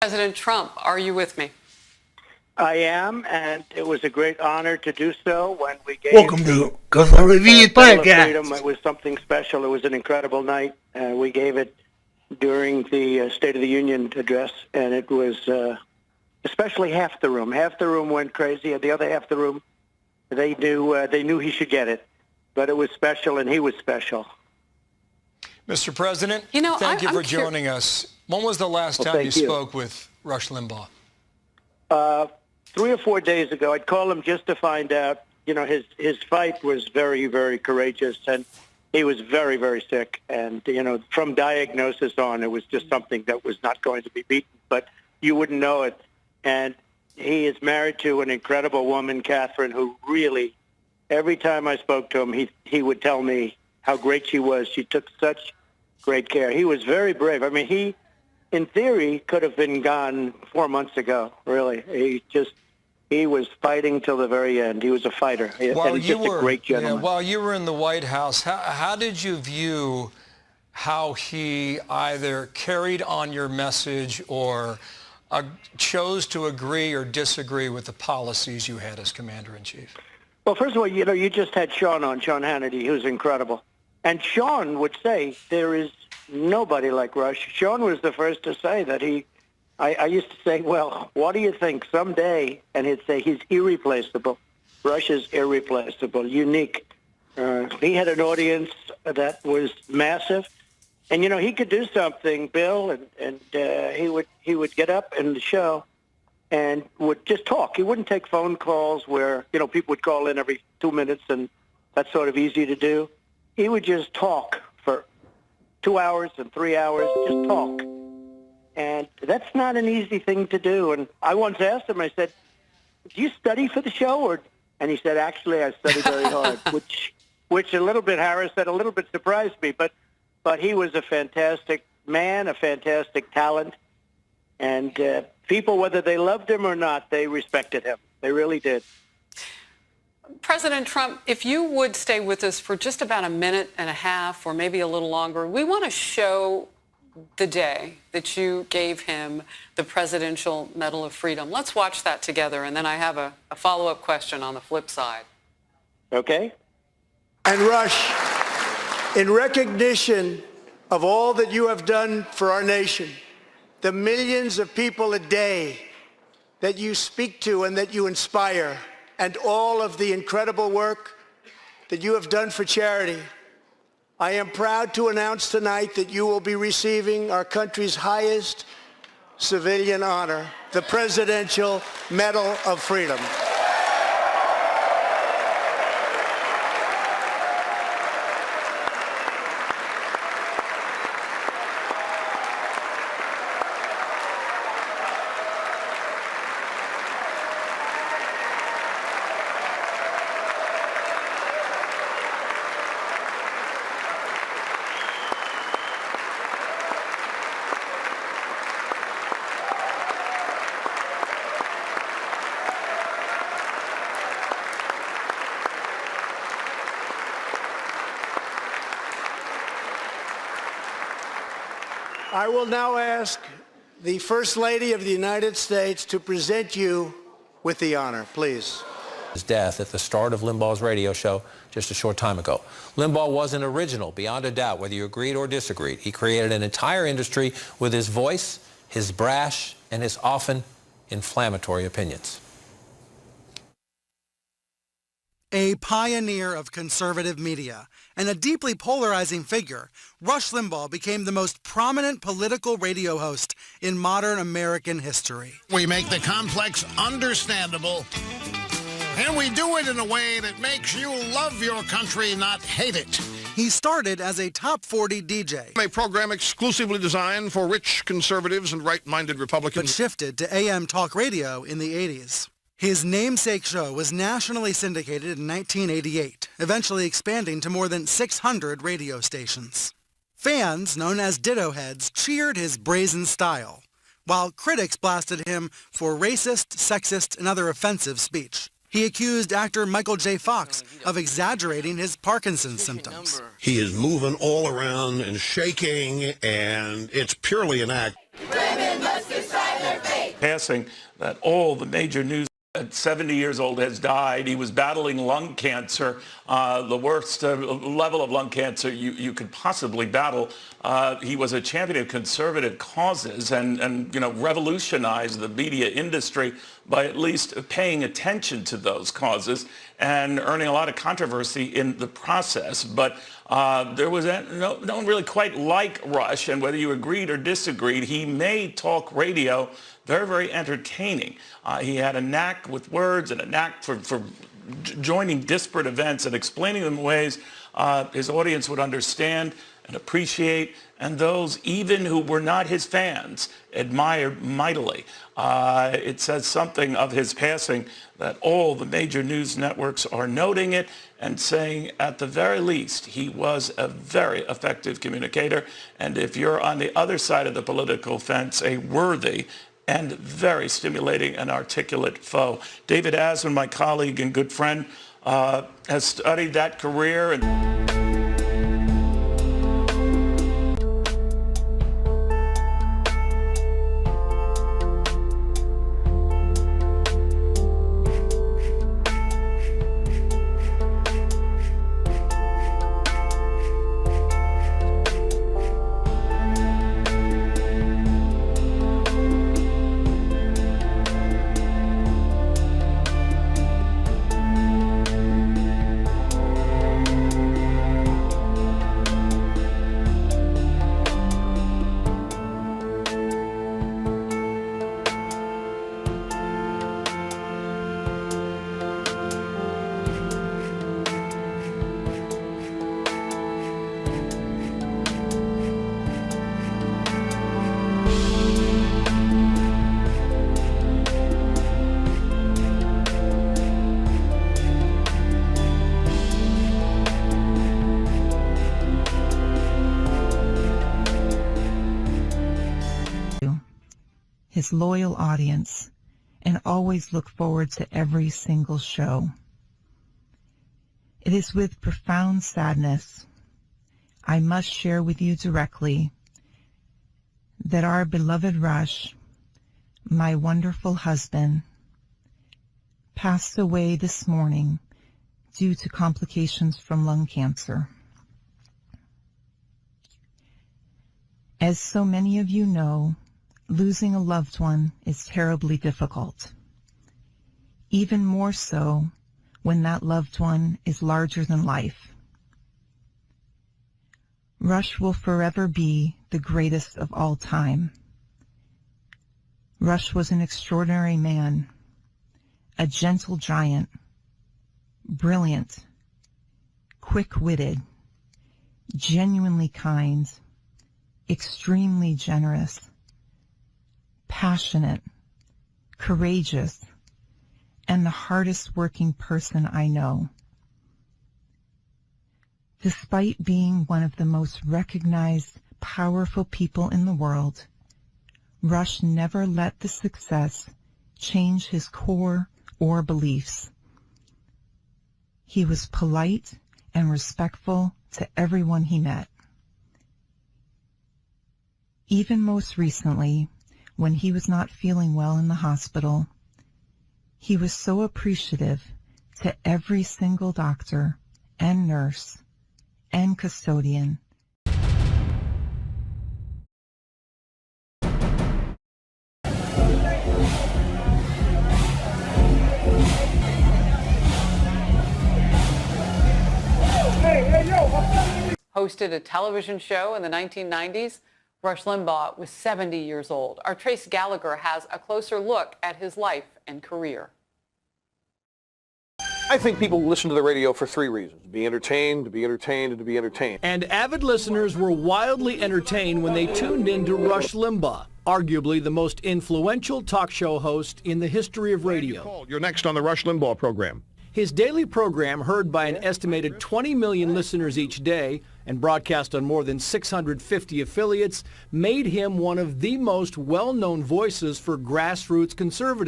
President Trump, are you with me? I am, and it was a great honor to do so when we gave Welcome to Cosa Review Podcast. It was something special. It was an incredible night. We gave it during the State of the Union address, and it was especially half the room. Half the room went crazy, and the other half the room, they knew he should get it. But it was special, and he was special. Mr. President, thank you for joining us. When was the last time you spoke with Rush Limbaugh? 3 or 4 days ago. I'd call him just to find out. His fight was very, very courageous, and he was very, very sick. And, from diagnosis on, it was just something that was not going to be beaten, but you wouldn't know it. And he is married to an incredible woman, Catherine, who really, every time I spoke to him, he would tell me how great she was. She took such great care. He was very brave. I mean, he, in theory, could have been gone 4 months ago, really. He was fighting till the very end. He was a fighter. And he's just a great gentleman. While you were in the White House, how did you view how he either carried on your message or chose to agree or disagree with the policies you had as Commander-in-Chief? Well, first of all, you just had Sean on, Sean Hannity, who's incredible. And Sean would say there is nobody like Rush. Sean was the first to say that I used to say, well, what do you think someday? And he'd say he's irreplaceable. Rush is irreplaceable, unique. He had an audience that was massive. And, he could do something, Bill, and he would get up in the show and would just talk. He wouldn't take phone calls where, people would call in every 2 minutes, and that's sort of easy to do. He would just talk for 2 hours and 3 hours, just talk. And that's not an easy thing to do. And I once asked him, I said, do you study for the show? And he said, actually, I study very hard, which a little bit, Harris said, a little bit surprised me. But he was a fantastic man, a fantastic talent. And people, whether they loved him or not, they respected him. They really did. President Trump, if you would stay with us for just about a minute and a half or maybe a little longer, we want to show the day that you gave him the Presidential Medal of Freedom. Let's watch that together, and then I have a follow-up question on the flip side. Okay. And Rush, in recognition of all that you have done for our nation, the millions of people a day that you speak to and that you inspire, and all of the incredible work that you have done for charity, I am proud to announce tonight that you will be receiving our country's highest civilian honor, the Presidential Medal of Freedom. I will now ask the First Lady of the United States to present you with the honor, please. His death at the start of Limbaugh's radio show just a short time ago. Limbaugh was an original, beyond a doubt, whether you agreed or disagreed. He created an entire industry with his voice, his brash, and his often inflammatory opinions. A pioneer of conservative media and a deeply polarizing figure, Rush Limbaugh became the most prominent political radio host in modern American history. We make the complex understandable, and we do it in a way that makes you love your country, not hate it. He started as a top 40 DJ. A program exclusively designed for rich conservatives and right-minded Republicans. But shifted to AM talk radio in the 80s. His namesake show was nationally syndicated in 1988, eventually expanding to more than 600 radio stations. Fans, known as Ditto Heads, cheered his brazen style, while critics blasted him for racist, sexist, and other offensive speech. He accused actor Michael J. Fox of exaggerating his Parkinson's symptoms. He is moving all around and shaking, and it's purely an act. Women must decide their passing that all the major news at 70 years old has died. He was battling lung cancer, the worst level of lung cancer you could possibly battle. He was a champion of conservative causes and revolutionized the media industry by at least paying attention to those causes and earning a lot of controversy in the process. But there was no one really quite like Rush, and whether you agreed or disagreed, he made talk radio very, very entertaining. He had a knack with words and a knack for joining disparate events and explaining them in ways his audience would understand and appreciate, and those even who were not his fans admired mightily. It says something of his passing that all the major news networks are noting it and saying at the very least he was a very effective communicator, and if you're on the other side of the political fence, a worthy and very stimulating and articulate foe. David Asman, my colleague and good friend, has studied that career and his loyal audience, and always look forward to every single show. It is with profound sadness I must share with you directly that our beloved Rush, my wonderful husband, passed away this morning due to complications from lung cancer. As so many of you know, losing a loved one is terribly difficult, even more so when that loved one is larger than life. Rush will forever be the greatest of all time. Rush was an extraordinary man, a gentle giant, brilliant, quick-witted, genuinely kind, extremely generous, passionate, courageous, and the hardest working person I know. Despite being one of the most recognized, powerful people in the world, Rush never let the success change his core or beliefs. He was polite and respectful to everyone he met. Even most recently, when he was not feeling well in the hospital, he was so appreciative to every single doctor and nurse and custodian. Hosted a television show in the 1990s, Rush Limbaugh was 70 years old. Our Trace Gallagher has a closer look at his life and career. I think people listen to the radio for three reasons: to be entertained, to be entertained, and to be entertained. And avid listeners were wildly entertained when they tuned in to Rush Limbaugh, arguably the most influential talk show host in the history of radio. You're next on the Rush Limbaugh program. His daily program, heard by an estimated 20 million listeners each day and broadcast on more than 650 affiliates, made him one of the most well-known voices for grassroots conservatives.